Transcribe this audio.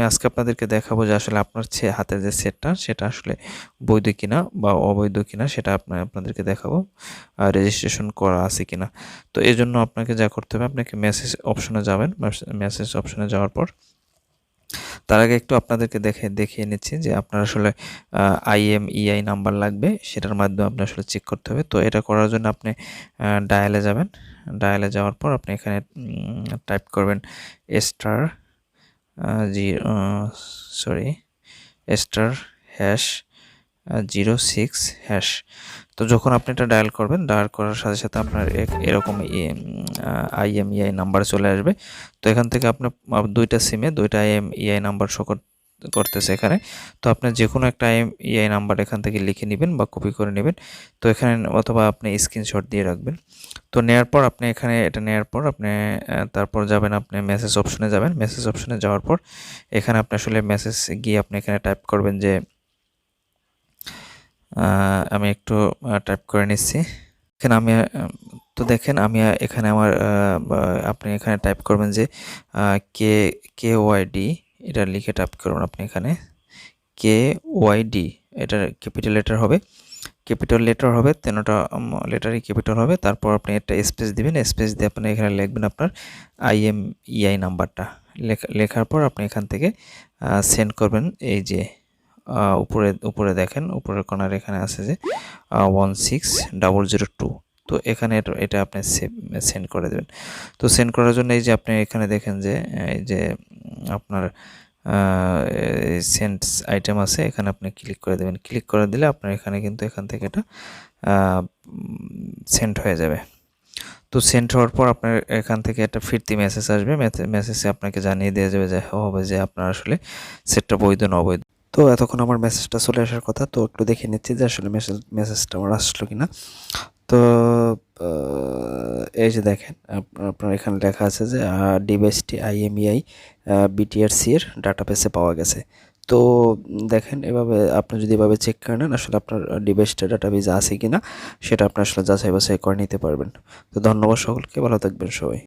আমি আজকে আপনাদেরকে দেখাবো যে আসলে আপনার হাতের যে সেটটা সেটা আসলে বৈধ কিনা বা অবৈধ কিনা সেটা আপনাদেরকে দেখাবো, রেজিস্ট্রেশন করা আছে কিনা। তো এই জন্য আপনাকে যা করতে হবে, আপনাকে মেসেজ অপশনে যাবেন। মেসেজ অপশনে যাওয়ার পর তার আগে একটু আপনাদেরকে দেখিয়ে নিচ্ছি যে আপনার আসলে IMEI নাম্বার লাগবে, সেটার মাধ্যমে আপনি আসলে চেক করতে হবে। তো এটা করার জন্য আপনি ডায়ালে যাবেন। ডায়ালে যাওয়ার পর আপনি এখানে টাইপ করবেন স্টার স্টার হ্যাশ 06 হ্যাশ। তো যখন আপনি এটা ডায়াল করবেন, ডায়াল করার সাথে সাথে আপনার এরকম IMEI নাম্বার চলে আসবে। তো এখান থেকে আপনার দুইটা সিমে দুইটা IMEI নাম্বার শো করতেছে এখানে। তো আপনার যে কোনো একটা IMEI নাম্বার এখান থেকে লিখে নেবেন বা কপি করে নেবেন। তো এখানে অথবা আপনি স্ক্রিনশট দিয়ে রাখবেন। তো নেওয়ার পর আপনি এখানে এটা নেওয়ার পর আপনি তারপর যাবেন, আপনি মেসেজ অপশনে যাবেন। মেসেজ অপশনে যাওয়ার পর এখানে আপনি আসলে মেসেজ গিয়ে আপনি এখানে টাইপ করবেন যে আমি একটু টাইপ করে নিচ্ছি। এখানে আমি তো দেখেন আমি এখানে আমার আপনি এখানে টাইপ করবেন যে KYD, এটা লিখে টাইপ করুন আপনি এখানে KYD। এটা ক্যাপিটাল লেটার হবে, ক্যাপিটাল লেটার হবে, তিনটা লেটারই ক্যাপিটাল হবে। তারপর আপনি একটা স্পেস দিবেন, স্পেস দিয়ে আপনি এখানে লিখবেন আপনার IMEI নাম্বারটা। লেখার পর আপনি এখান থেকে সেন্ড করবেন। এই যে উপরে দেখেন, উপরের কর্নার এখানে আছে যে 16002। তো এখানে এটা আপনি সেন্ড করে দেবেন। তো সেন্ড করার জন্য এই যে আপনি এখানে দেখেন যে এই যে আপনার সেন্ড আইটেম আছে, এখানে আপনি ক্লিক করে দেবেন। ক্লিক করে দিলে আপনার এখানে কিন্তু এখান থেকে এটা সেন্ড হয়ে যাবে। তো সেন্ড হওয়ার পর আপনার এখান থেকে একটা ফিরতি মেসেজ আসবে। মেসেজে আপনাকে জানিয়ে দেওয়া যাবে যে আপনার আসলে সেটটা বৈধ না অবৈধ। তো এতক্ষণ আমার মেসেজটা চলে আসার কথা, তো একটু দেখে নিচ্ছি যে আসলে মেসেজটা আমার আসলো কিনা। তো এই যে দেখেন আপনার এখানে লেখা আছে যে ডিভাইসটি IMEI BTRC এর ডাটাবেসে পাওয়া গেছে। তো দেখেন এভাবে আপনি যদি এভাবে চেক করে নেন আসলে আপনার ডিভাইসটা ডাটাবেসে আছে কিনা সেটা আপনি আসলে যাচাই বাছাই করে নিতে পারবেন। তো ধন্যবাদ সকলকে, ভালো থাকবেন সবাই।